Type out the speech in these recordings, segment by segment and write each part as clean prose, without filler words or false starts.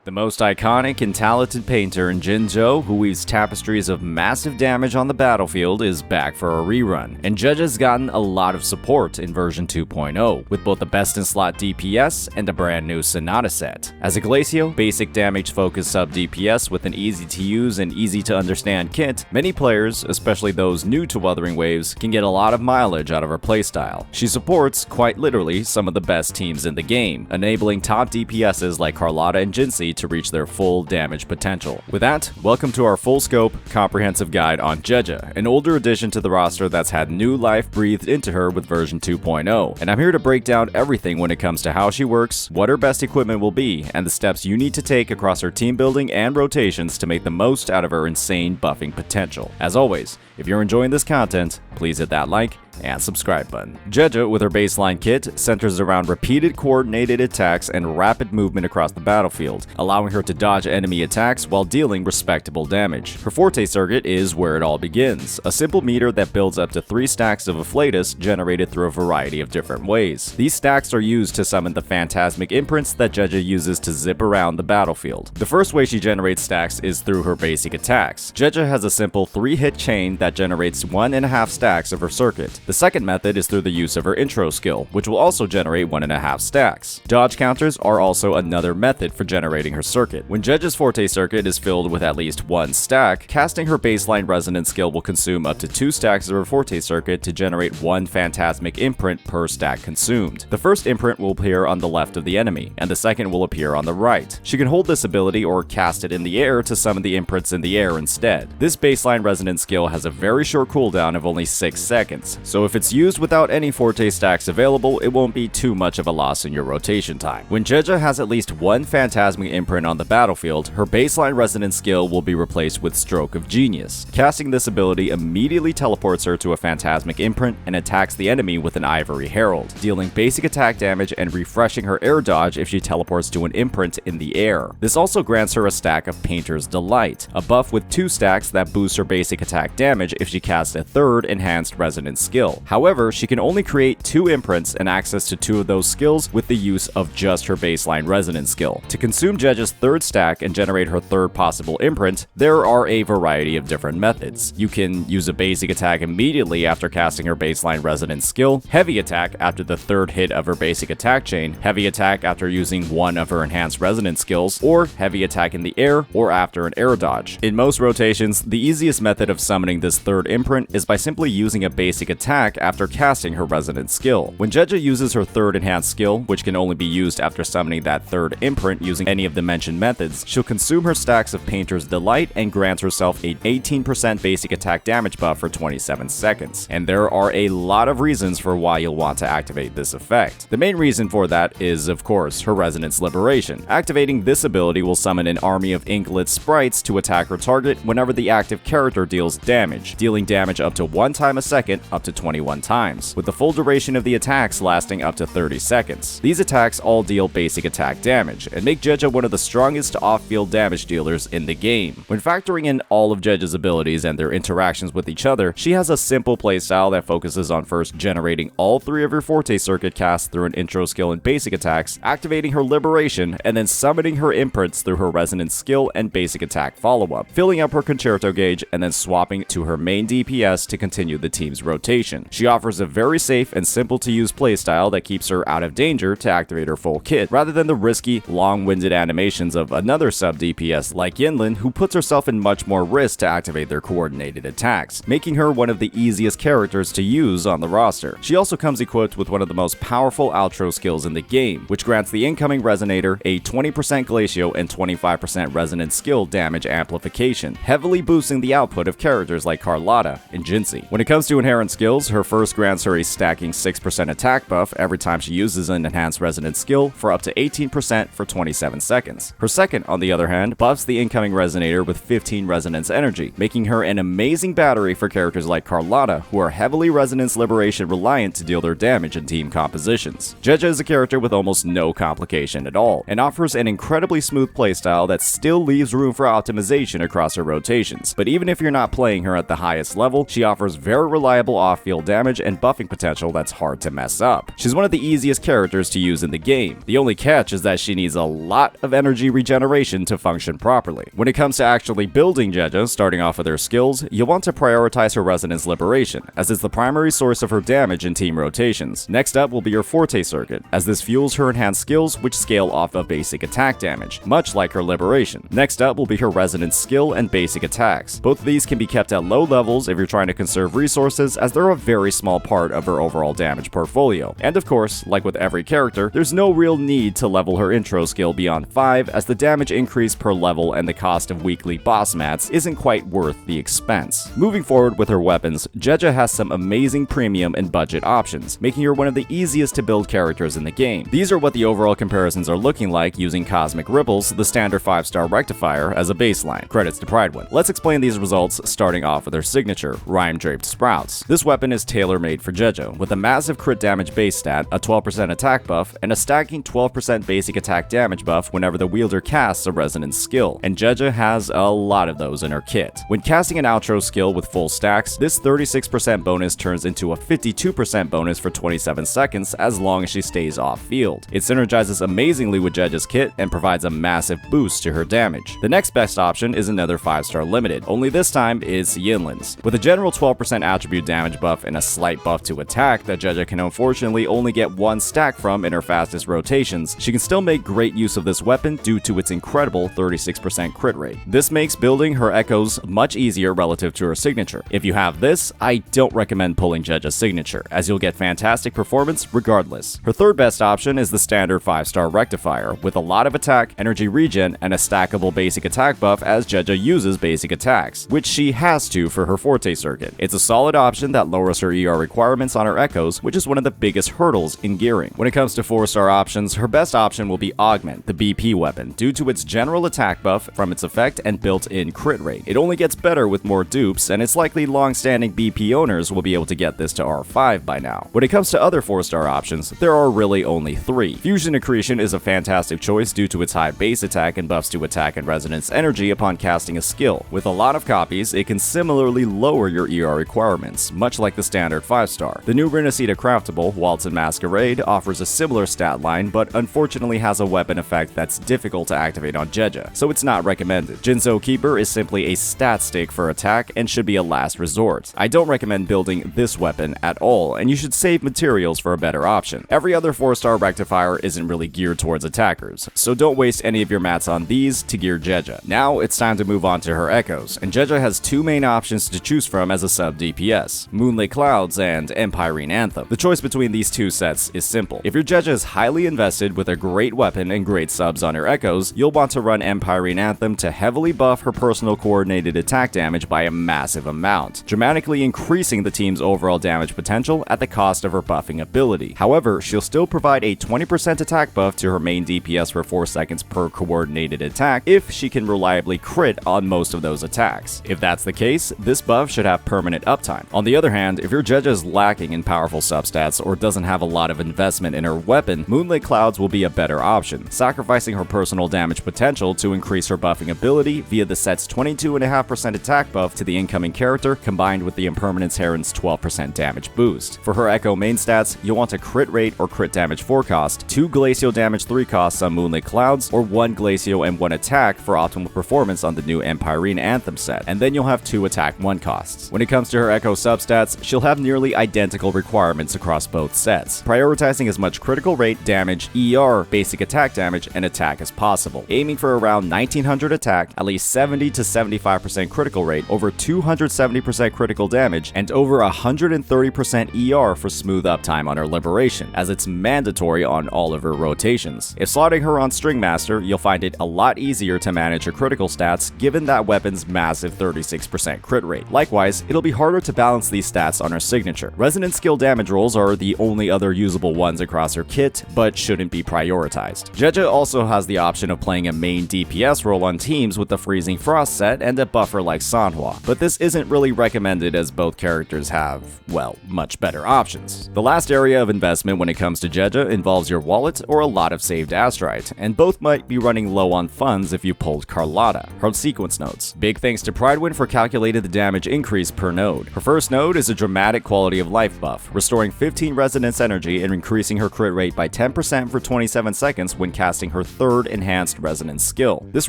The most iconic and talented painter in Jinhsi, who weaves tapestries of massive damage on the battlefield, is back for a rerun, and Zhezhi has gotten a lot of support in version 2.0, with both the best-in-slot DPS and a brand new Sonata set. As a Glacio, basic damage-focused sub-DPS with an easy-to-use and easy-to-understand kit, many players, especially those new to Wuthering Waves, can get a lot of mileage out of her playstyle. She supports, quite literally, some of the best teams in the game, enabling top DPSs like Carlotta and Jinhsi to reach their full damage potential. With that, welcome to our full scope, comprehensive guide on Zhezhi, an older addition to the roster that's had new life breathed into her with version 2.0, and I'm here to break down everything when it comes to how she works, what her best equipment will be, and the steps you need to take across her team building and rotations to make the most out of her insane buffing potential. As always, if you're enjoying this content, please hit that like and subscribe button. Zhezhi, with her baseline kit, centers around repeated coordinated attacks and rapid movement across the battlefield, allowing her to dodge enemy attacks while dealing respectable damage. Her forte circuit is where it all begins, a simple meter that builds up to 3 stacks of afflatus generated through a variety of different ways. These stacks are used to summon the phantasmic imprints that Zhezhi uses to zip around the battlefield. The first way she generates stacks is through her basic attacks. Zhezhi has a simple 3-hit chain that generates 1.5 stacks of her circuit. The second method is through the use of her intro skill, which will also generate 1.5 stacks. Dodge counters are also another method for generating her circuit. When Zhezhi's forte circuit is filled with at least 1 stack, casting her baseline resonance skill will consume up to 2 stacks of her forte circuit to generate 1 phantasmic imprint per stack consumed. The first imprint will appear on the left of the enemy, and the second will appear on the right. She can hold this ability or cast it in the air to summon the imprints in the air instead. This baseline resonance skill has a very short cooldown of only 6 seconds, so if it's used without any forte stacks available, it won't be too much of a loss in your rotation time. When Zhezhi has at least 1 phantasmic imprint on the battlefield, her baseline resonance skill will be replaced with Stroke of Genius. Casting this ability immediately teleports her to a phantasmic imprint and attacks the enemy with an Ivory Herald, dealing basic attack damage and refreshing her air dodge if she teleports to an imprint in the air. This also grants her a stack of Painter's Delight, a buff with 2 stacks that boosts her basic attack damage if she casts a third enhanced resonance skill. However, she can only create 2 imprints and access to 2 of those skills with the use of just her baseline resonance skill. To consume Zhezhi's third stack and generate her third possible imprint, there are a variety of different methods. You can use a basic attack immediately after casting her baseline resonance skill, heavy attack after the third hit of her basic attack chain, heavy attack after using 1 of her enhanced resonance skills, or heavy attack in the air or after an air dodge. In most rotations, the easiest method of summoning this third imprint is by simply using a basic attack after casting her resonance skill. When Zhezhi uses her third enhanced skill, which can only be used after summoning that third imprint using any of the mentioned methods, she'll consume her stacks of Painter's Delight and grant herself an 18% basic attack damage buff for 27 seconds. And there are a lot of reasons for why you'll want to activate this effect. The main reason for that is, of course, her Resonance Liberation. Activating this ability will summon an army of inklet sprites to attack her target whenever the active character deals damage, dealing damage up to 1 time a second up to 21 times, with the full duration of the attacks lasting up to 30 seconds. These attacks all deal basic attack damage, and make Zhezhi one of the strongest off-field damage dealers in the game. When factoring in all of Zhezhi's abilities and their interactions with each other, she has a simple playstyle that focuses on first generating all 3 of her forte circuit casts through an intro skill and basic attacks, activating her liberation, and then summoning her imprints through her resonance skill and basic attack follow-up, filling up her concerto gauge, and then swapping to her main DPS to continue the team's rotation. She offers a very safe and simple to use playstyle that keeps her out of danger to activate her full kit, rather than the risky, long-winded animations of another sub-DPS like Yinlin, who puts herself in much more risk to activate their coordinated attacks, making her one of the easiest characters to use on the roster. She also comes equipped with one of the most powerful outro skills in the game, which grants the incoming Resonator a 20% Glacio and 25% Resonance skill damage amplification, heavily boosting the output of characters like Carlotta and Jinhsi. When it comes to inherent skills, her first grants her a stacking 6% attack buff every time she uses an enhanced resonance skill for up to 18% for 27 seconds. Her second, on the other hand, buffs the incoming Resonator with 15 resonance energy, making her an amazing battery for characters like Carlotta, who are heavily resonance liberation reliant to deal their damage in team compositions. Zhezhi is a character with almost no complication at all, and offers an incredibly smooth playstyle that still leaves room for optimization across her rotations. But even if you're not playing her at the highest level, she offers very reliable off off-field damage and buffing potential that's hard to mess up. She's one of the easiest characters to use in the game. The only catch is that she needs a lot of energy regeneration to function properly. When it comes to actually building Zhezhi, starting off with her skills, you'll want to prioritize her Resonance Liberation, as it's the primary source of her damage in team rotations. Next up will be her Forte Circuit, as this fuels her enhanced skills which scale off of basic attack damage, much like her Liberation. Next up will be her Resonance skill and basic attacks. Both of these can be kept at low levels if you're trying to conserve resources, as they're a very small part of her overall damage portfolio. And of course, like with every character, there's no real need to level her intro skill beyond 5, as the damage increase per level and the cost of weekly boss mats isn't quite worth the expense. Moving forward with her weapons, Zhezhi has some amazing premium and budget options, making her one of the easiest to build characters in the game. These are what the overall comparisons are looking like using Cosmic Ripples, the standard 5-star rectifier, as a baseline. Credits to Pridewind. Let's explain these results, starting off with her signature, Rhyme Draped Sprouts. This weapon is tailor-made for Zhezhi, with a massive crit damage base stat, a 12% attack buff, and a stacking 12% basic attack damage buff whenever the wielder casts a resonance skill, and Zhezhi has a lot of those in her kit. When casting an outro skill with full stacks, this 36% bonus turns into a 52% bonus for 27 seconds as long as she stays off-field. It synergizes amazingly with Zhezhi's kit and provides a massive boost to her damage. The next best option is another 5-star limited, only this time is Yinlin's. With a general 12% attribute damage buff and a slight buff to attack that Zhezhi can unfortunately only get one stack from in her fastest rotations, she can still make great use of this weapon due to its incredible 36% crit rate. This makes building her echoes much easier relative to her signature. If you have this, I don't recommend pulling Zhezhi's signature, as you'll get fantastic performance regardless. Her third best option is the standard 5-star rectifier, with a lot of attack, energy regen, and a stackable basic attack buff as Zhezhi uses basic attacks, which she has to for her Forte Circuit. It's a solid option that lowers her ER requirements on her echoes, which is one of the biggest hurdles in gearing. When it comes to 4-star options, her best option will be Augment, the BP weapon, due to its general attack buff from its effect and built-in crit rate. It only gets better with more dupes, and it's likely long-standing BP owners will be able to get this to R5 by now. When it comes to other 4-star options, there are really only 3. Fusion Accretion is a fantastic choice due to its high base attack and buffs to attack and resonance energy upon casting a skill. With a lot of copies, it can similarly lower your ER requirements, much like the standard 5-star. The new Renacita craftable, Waltz and Masquerade, offers a similar stat line, but unfortunately has a weapon effect that's difficult to activate on Zhezhi, so it's not recommended. Jinhsi Keeper is simply a stat stick for attack and should be a last resort. I don't recommend building this weapon at all, and you should save materials for a better option. Every other 4-star rectifier isn't really geared towards attackers, so don't waste any of your mats on these to gear Zhezhi. Now it's time to move on to her echoes, and Zhezhi has 2 main options to choose from as a sub-DPS, Moonlit Clouds and Empyrene Anthem. The choice between these two sets is simple. If your Zhezhi is highly invested with a great weapon and great subs on her echoes, you'll want to run Empyrene Anthem to heavily buff her personal coordinated attack damage by a massive amount, dramatically increasing the team's overall damage potential at the cost of her buffing ability. However, she'll still provide a 20% attack buff to her main DPS for 4 seconds per coordinated attack if she can reliably crit on most of those attacks. If that's the case, this buff should have permanent uptime. On the other hand, if your Zhezhi is lacking in powerful substats or doesn't have a lot of investment in her weapon, Moonlit Clouds will be a better option, sacrificing her personal damage potential to increase her buffing ability via the set's 22.5% attack buff to the incoming character combined with the Impermanence Heron's 12% damage boost. For her Echo main stats, you'll want a crit rate or crit damage 4 cost, 2 Glacio damage 3 costs on Moonlit Clouds, or 1 Glacio and 1 attack for optimal performance on the new Empyrene Anthem set, and then you'll have 2 attack 1 costs. When it comes to her Echo substats, she'll have nearly identical requirements across both sets, prioritizing as much critical rate, damage, ER, basic attack damage, and attack as possible, aiming for around 1900 attack, at least 70 to 75% critical rate, over 270% critical damage, and over 130% ER for smooth uptime on her Liberation, as it's mandatory on all of her rotations. If slotting her on String Master, you'll find it a lot easier to manage her critical stats given that weapon's massive 36% crit rate. Likewise, it'll be harder to balance these stats on her signature. Resonant skill damage rolls are the only other usable ones across her kit, but shouldn't be prioritized. Zhezhi also has the option of playing a main DPS role on teams with the Freezing Frost set and a buffer like Sanhua, but this isn't really recommended as both characters have, well, much better options. The last area of investment when it comes to Zhezhi involves your wallet or a lot of saved astrite, and both might be running low on funds if you pulled Carlotta. Her sequence notes. Big thanks to Pridewind for calculating the damage increase per node. Her first node is a dramatic quality of life buff, restoring 15 resonance energy and increasing her crit rate by 10% for 27 seconds when casting her third enhanced resonance skill. This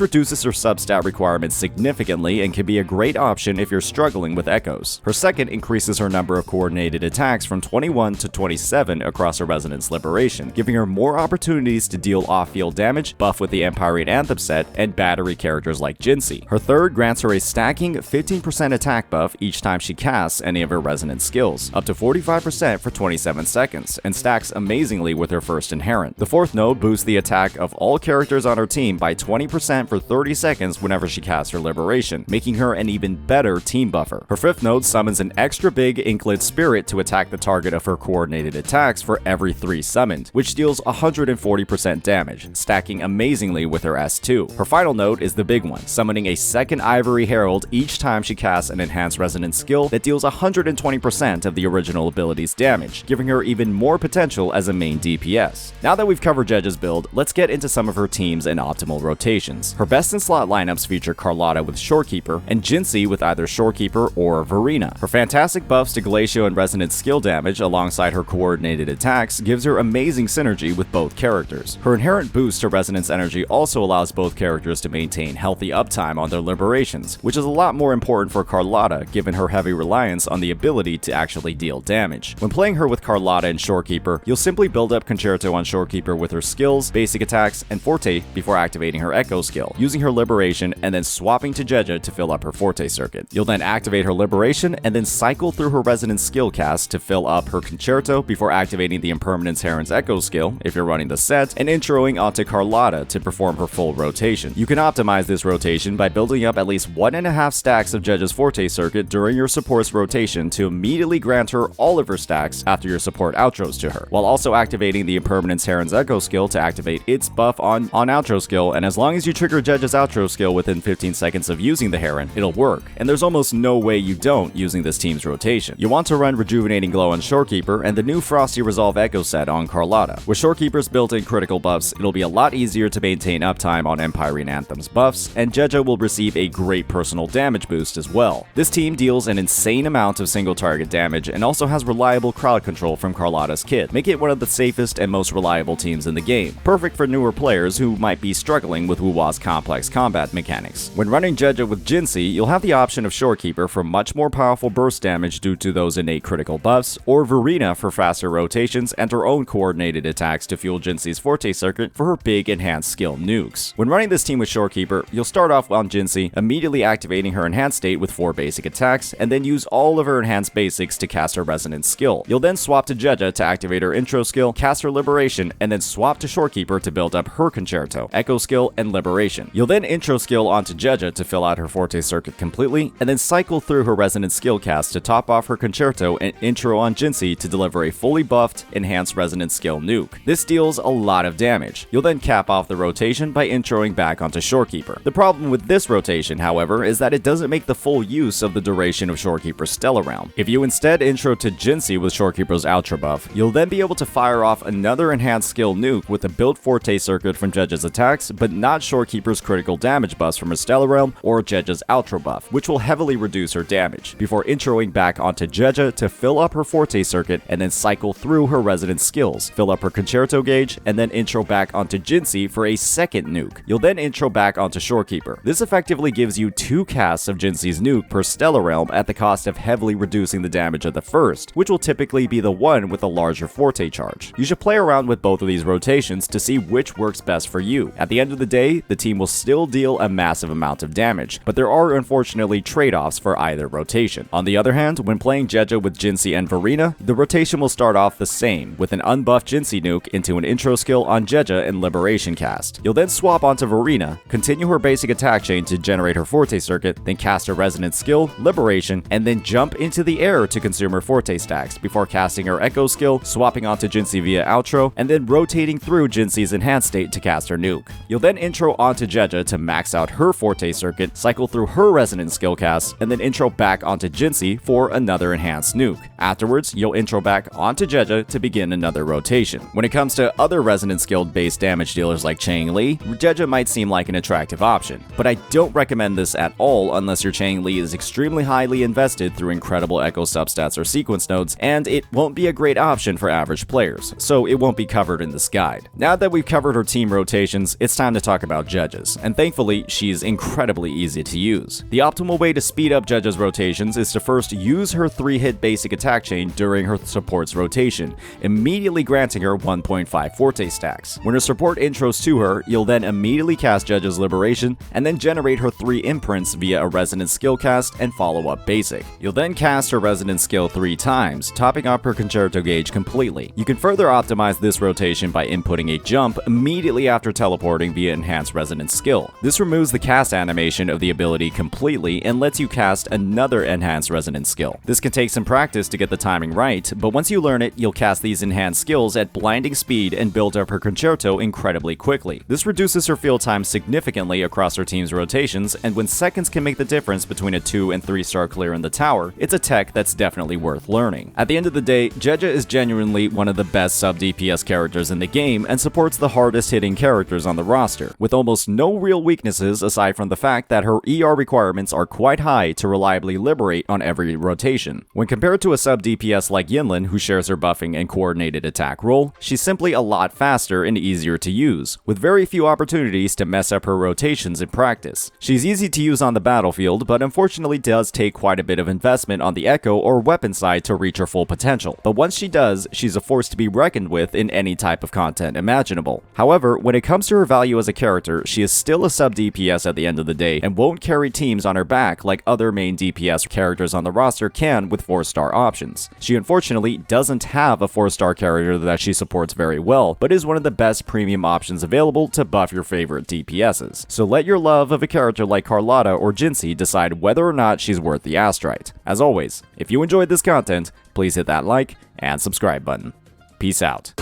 reduces her substat requirements significantly and can be a great option if you're struggling with echoes. Her second increases her number of coordinated attacks from 21 to 27 across her resonance liberation, giving her more opportunities to deal off-field damage, buff with the Empyrean Anthem set, and battery characters like Jinhsi. Her third grants her a stacking 15% attack buff each time she casts any of her resonance skills, up to 45% for 27 seconds, and stacks amazingly with her first inherent. The fourth node boosts the attack of all characters on her team by 20% for 30 seconds whenever she casts her liberation, making her an even better team buffer. Her fifth node summons an extra big Inklet Spirit to attack the target of her coordinated attacks for every 3 summoned, which deals 140% damage, stacking amazingly with her S2. Her final node is the big one, summoning a second Ivory Herald each time she casts an enhanced resonance skill that deals 120% of the original ability's damage, giving her even more potential as a main DPS. Now that we've covered Zhezhi's build, let's get into some of her teams and optimal rotations. Her best in slot lineups feature Carlotta with Shorekeeper and Jinhsi with either Shorekeeper or Verena. Her fantastic buffs to Glacio and resonance skill damage alongside her coordinated attacks gives her amazing synergy with both characters. Her inherent boost to resonance energy also allows both characters to maintain healthy uptime on their liberations, which is a lot more important for Carlotta given her heavy reliance on the ability to actually deal damage. When playing her with Carlotta and Shorekeeper, you'll simply build up Concerto on Shorekeeper with her skills, basic attacks, and Forte before activating her Echo skill, using her Liberation and then swapping to Zhezhi to fill up her Forte circuit. You'll then activate her Liberation and then cycle through her Resonance skill cast to fill up her Concerto before activating the Impermanence Heron's Echo skill if you're running the set, and introing onto Carlotta to perform her full rotation. You can optimize this rotation by building up at least 1.5 stacks of Zhezhi's Forte circuit during your support's rotation to immediately grant her all of her stacks after your support outros to her, while also activating the Impermanence Heron's Echo skill to activate its buff on outro skill, and as long as you trigger Zhezhi's outro skill within 15 seconds of using the Heron, it'll work, and there's almost no way you don't using this team's rotation. You want to run Rejuvenating Glow on Shorekeeper and the new Frosty Resolve Echo set on Carlotta. With Shorekeeper's built-in critical buffs, it'll be a lot easier to maintain uptime on Empyrean Anthem's buffs, and Zhezhi will receive a great personal damage boost as well. This team deals an insane amount of single target damage and also has reliable crowd control from Carlotta's kit, making it one of the safest and most reliable teams in the game, perfect for newer players who might be struggling with Wuwa's complex combat mechanics. When running Zhezhi with Jinhsi, you'll have the option of Shorekeeper for much more powerful burst damage due to those innate critical buffs, or Verena for faster rotations and her own coordinated attacks to fuel Jinhsi's Forte circuit for her big enhanced skill nukes. When running this team with Shorekeeper, you'll start off on Jinhsi, immediately activating her enhanced state with 4 basic attacks, and then use all of her enhanced basics to cast her resonance skill. You'll then swap to Zhezhi to activate her intro skill, cast her liberation, and then swap to Shorekeeper to build up her Concerto, Echo skill, and liberation. You'll then intro skill onto Zhezhi to fill out her Forte circuit completely, and then cycle through her resonance skill cast to top off her Concerto and intro on Jinhsi to deliver a fully buffed, enhanced resonance skill nuke. This deals a lot of damage. You'll then cap off the rotation by introing back onto Shorekeeper. The problem with this rotation, however, is that it doesn't make the full use of the duration of Shorekeeper's Stellar Realm. If you instead intro to Jinhsi with Shorekeeper's outro buff, you'll then be able to fire off another enhanced skill nuke with a built Forte circuit from Zhezhi's attacks, but not Shorekeeper's critical damage buffs from her Stellar Realm or Zhezhi's outro buff, which will heavily reduce her damage, before introing back onto Zhezhi to fill up her Forte circuit and then cycle through her resonance skills, fill up her Concerto gauge, and then intro back onto Jinhsi for a second nuke. You'll then intro back onto Shorekeeper. This effectively gives you 2 casts of Jinhsi's nuke per Stellar Realm at the cost of heavily reducing the damage of the first, which will typically be the one with a larger Forte charge. You should play around with both of these rotations to see which works best for you. At the end of the day, the team will still deal a massive amount of damage, but there are unfortunately trade-offs for either rotation. On the other hand, when playing Zhezhi with Jinhsi and Verena, the rotation will start off the same, with an unbuffed Jinhsi nuke into an intro skill on Zhezhi and Liberation cast. You'll then swap onto Verena, continue her basic attack chain to generate her Forte circuit, then cast her resonance skill, Liberation, and then jump into the air to consume her Forte stacks, before casting her Echo skill, swapping onto Jinhsi via outro, and then rotating through Jinhsi's enhanced state to cast her nuke. You'll then intro onto Zhezhi to max out her Forte circuit, cycle through her resonance skill cast, and then intro back onto Jinhsi for another enhanced nuke. Afterwards, you'll intro back onto Zhezhi to begin another rotation. When it comes to other resonance skill based damage dealers like Chang-Li, Zhezhi might seem like an attractive option, but I don't recommend this at all unless your Chang-Li is extremely highly invested through incredible reliable echo substats or sequence nodes, and it won't be a great option for average players, so it won't be covered in this guide. Now that we've covered her team rotations, it's time to talk about Zhezhi, and thankfully, she's incredibly easy to use. The optimal way to speed up Zhezhi's rotations is to first use her 3-hit basic attack chain during her support's rotation, immediately granting her 1.5 Forte stacks. When her support intros to her, you'll then immediately cast Zhezhi's Liberation, and then generate her 3 imprints via a Resonance skill cast and follow-up basic. You'll then cast her Resonance skill 3 times, topping up her Concerto gauge completely. You can further optimize this rotation by inputting a jump immediately after teleporting via Enhanced Resonance skill. This removes the cast animation of the ability completely and lets you cast another Enhanced Resonance skill. This can take some practice to get the timing right, but once you learn it, you'll cast these enhanced skills at blinding speed and build up her Concerto incredibly quickly. This reduces her field time significantly across her team's rotations, and when seconds can make the difference between a 2 and 3-star clear in the tower, it's a tech that's definitely worth learning. At the end of the day, Zhezhi is genuinely one of the best sub-DPS characters in the game and supports the hardest hitting characters on the roster, with almost no real weaknesses aside from the fact that her ER requirements are quite high to reliably liberate on every rotation. When compared to a sub-DPS like Yinlin, who shares her buffing and coordinated attack role, she's simply a lot faster and easier to use, with very few opportunities to mess up her rotations in practice. She's easy to use on the battlefield, but unfortunately does take quite a bit of investment on the echo or weapon side to reach her full potential. But once she does, she's a force to be reckoned with in any type of content imaginable. However, when it comes to her value as a character, she is still a sub-DPS at the end of the day and won't carry teams on her back like other main DPS characters on the roster can with 4-star options. She unfortunately doesn't have a 4-star character that she supports very well, but is one of the best premium options available to buff your favorite DPSs. So let your love of a character like Carlotta or Jinhsi decide whether or not she's worth the astrite. As always, if you enjoyed this content, please hit that like and subscribe button. Peace out.